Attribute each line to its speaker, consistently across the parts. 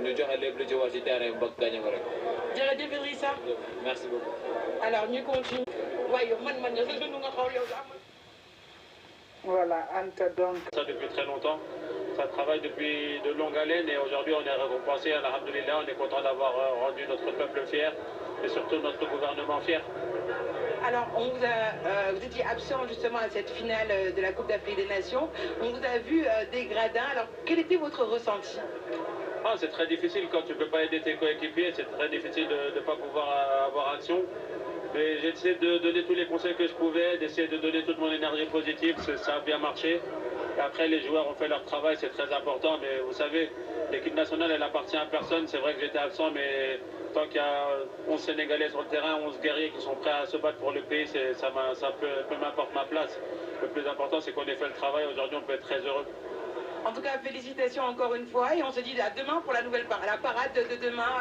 Speaker 1: ñu joxe lépp lu ci war ci terrain bi ba gagné ko rek.
Speaker 2: jërëjëf Idrissa.
Speaker 1: Merci beaucoup.
Speaker 2: Alors ñu continue. waaye man nga sa dund nga xaw yow sax.
Speaker 3: Voilà, Anta donc.
Speaker 4: Ça depuis très longtemps. Ça travaille depuis de longues haleines et aujourd'hui on est récompensé. Alhamdoulilah, on est content d'avoir rendu notre peuple fier et surtout notre gouvernement fier.
Speaker 2: Alors, vous étiez absent justement à cette finale de la Coupe d'Afrique des Nations. On vous a vu des gradins. Alors, quel était votre ressenti?
Speaker 4: C'est très difficile quand tu ne peux pas aider tes coéquipiers. C'est très difficile de ne pas pouvoir avoir action. Mais j'ai essayé de donner tous les conseils que je pouvais, d'essayer de donner toute mon énergie positive. Ça a bien marché. Et après, les joueurs ont fait leur travail, c'est très important. Mais vous savez, l'équipe nationale, elle appartient à personne. C'est vrai que j'étais absent, mais tant qu'il y a 11 Sénégalais sur le terrain, 11 guerriers qui sont prêts à se battre pour le pays, ça peu m'importe ma place. Le plus important, c'est qu'on ait fait le travail. Aujourd'hui, on peut être très heureux.
Speaker 2: En tout cas, félicitations encore une fois et on se dit à demain pour la parade de demain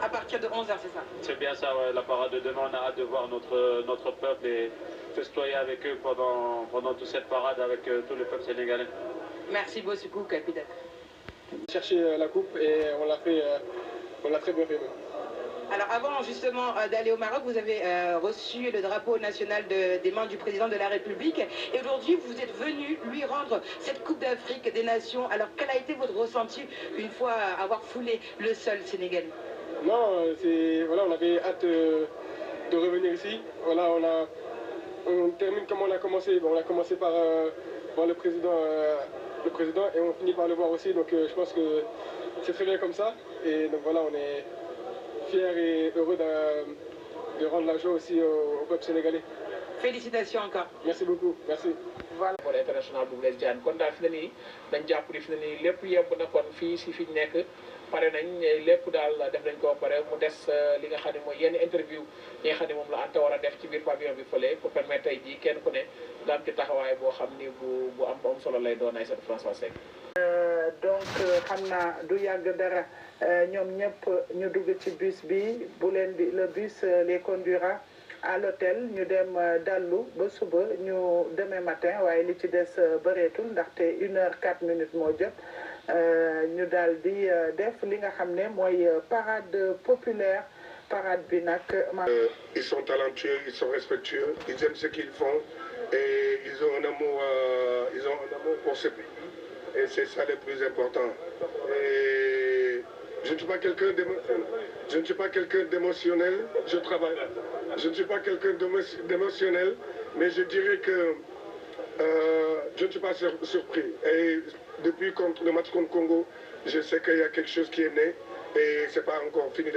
Speaker 2: à partir de 11h, c'est ça?
Speaker 4: C'est bien ça, ouais, la parade de demain. On a hâte de voir notre peuple et festoyer avec eux pendant toute cette parade avec tout le peuple sénégalais.
Speaker 2: Merci beaucoup, capitaine.
Speaker 5: Chercher la coupe et on l'a très bien fait.
Speaker 2: Alors avant justement d'aller au Maroc, vous avez reçu le drapeau national des mains du président de la République et aujourd'hui vous êtes venu lui rendre cette Coupe d'Afrique des Nations. Alors quel a été votre ressenti une fois avoir foulé le sol sénégalais?
Speaker 5: Non, voilà, on avait hâte de revenir ici. Voilà, on termine comme on a commencé. Bon, on a commencé par voir le président et on finit par le voir aussi. Donc je pense que c'est très bien comme ça. Et donc voilà, on est fiers et heureux de rendre la joie aussi au peuple sénégalais.
Speaker 2: Félicitations encore.
Speaker 5: Merci beaucoup. Merci.
Speaker 6: Voilà. Pour international bu Blaise Diagne kon daal fi ne nii dañ jàpp ni fi ne nii lépp yemb na kon fii si fi ñu nekk pare nañ lépp daal def nañ ko pare mu des li nga xam ne mooy yenn interview yi nga xam ne moom la Anta war a def ci biir pavillon bi fële pour permettre tey jii kenn ku ne nga am ci taxawaay boo xam ni bu am solo lay doon ay seen François Seck.
Speaker 3: Donc xam naa du yàgg dara ñoom ñëpp ñu dugg ci bus bi bu leen di le bus les conduira à l'hôtel ñu dem dallu ba suba ñu demain matin waaye li ci des bëreetul ndaxte 1h04 moo jot ñu daal di def li nga xam ne mooy parade populaire parade bi nag.
Speaker 7: Ils sont talentueux, ils sont respectueux, ils aiment ce qu'ils font et ils ont un amour pour ce pays. Et c'est ça le plus important. Et je ne suis pas quelqu'un d'émotionnel, je travaille. Je ne suis pas quelqu'un d'émotionnel, mais je dirais que je ne suis pas surpris. Et depuis le match contre Congo, je sais qu'il y a quelque chose qui est né et c'est pas encore fini.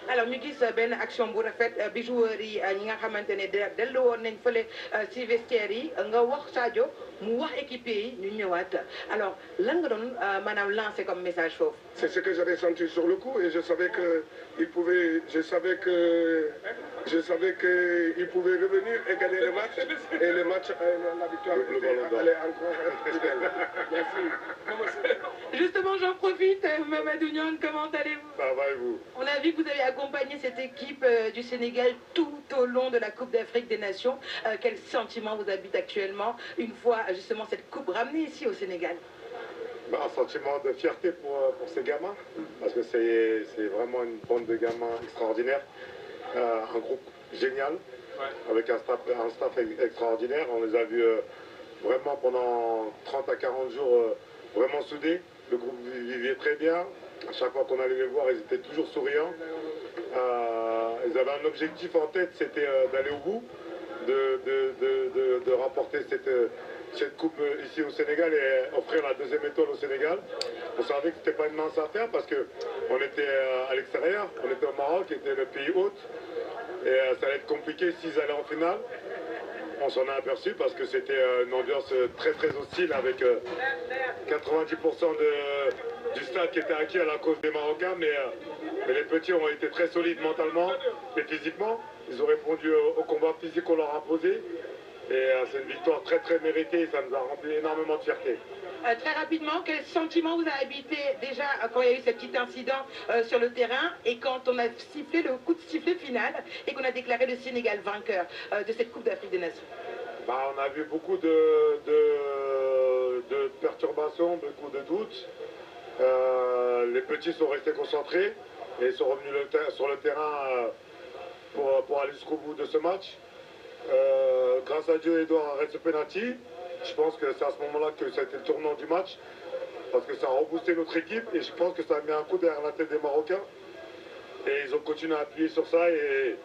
Speaker 2: Alors ñu gis benn action bu rafet bi joueurs yi ñi nga xamante ne dellu woon nañ fële ci vestiaire yi nga wax Sadio mu wax équipier yi ñu ñëwaat alors lan nga doon maanaam lancer comme message foofu.
Speaker 7: C'est ce que j'avais senti sur le coup et je savais qu'il pouvait revenir et gagner le match et le match la victoire allait encore être belle. Merci.
Speaker 2: Justement, j'en profite, Mamadou Niang, comment allez-vous?
Speaker 7: Ça va et vous?
Speaker 2: On a vu que vous avez accompagné cette équipe du Sénégal tout au long de la Coupe d'Afrique des Nations. Quel sentiment vous habite actuellement une fois justement cette coupe ramenée ici au Sénégal?
Speaker 7: Un sentiment de fierté pour ces gamins, parce que c'est vraiment une bande de gamins extraordinaires, un groupe génial, avec un staff extraordinaire. On les a vus vraiment pendant 30 à 40 jours vraiment soudés. Le groupe vivait très bien. À chaque fois qu'on allait les voir, ils étaient toujours souriants. Ils avaient un objectif en tête, c'était d'aller au bout, de remporter cette coupe ici au Sénégal et offrir la deuxième étoile au Sénégal. On savait que ce n'était pas une mince affaire parce qu'on était à l'extérieur, on était au Maroc, qui était le pays hôte. Et ça allait être compliqué s'ils allaient en finale. On s'en a aperçu parce que c'était une ambiance très très hostile avec 90% du stade qui était acquis à la cause des Marocains. Mais les petits ont été très solides mentalement et physiquement. Ils ont répondu au combat physique qu'on leur a posé. Et c'est une victoire très très méritée, ça nous a rempli énormément de fierté.
Speaker 2: Très rapidement, quel sentiment vous a habité déjà quand il y a eu ce petit incident sur le terrain et quand on a sifflé le coup de sifflet final et qu'on a déclaré le Sénégal vainqueur de cette Coupe d'Afrique des Nations?
Speaker 7: On a vu beaucoup de perturbations, beaucoup de doutes. Les les petits sont restés concentrés et ils sont revenus sur le terrain pour aller jusqu'au bout de ce match. Grâce à Dieu, Edouard arrête ce penalty. Je pense que c'est à ce moment-là que ça a été le tournant du match, parce que ça a reboosté notre équipe et je pense que ça a mis un coup derrière la tête des Marocains. Et ils ont continué à appuyer sur ça et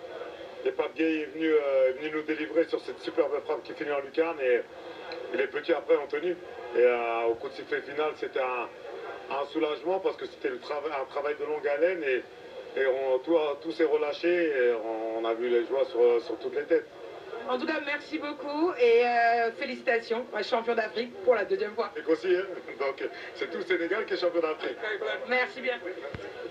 Speaker 7: Pape Gueye est venu nous délivrer sur cette superbe frappe qui finit en lucarne et les petits après ont tenu. Et au coup de sifflet final, c'était un soulagement parce que c'était un travail de longue haleine et tout s'est relâché et on a vu les joies sur toutes les têtes.
Speaker 2: En tout cas, merci beaucoup et félicitations, champion d'Afrique pour la deuxième fois.
Speaker 7: Et aussi, hein, donc c'est tout le Sénégal qui est champion d'Afrique.
Speaker 2: Merci bien.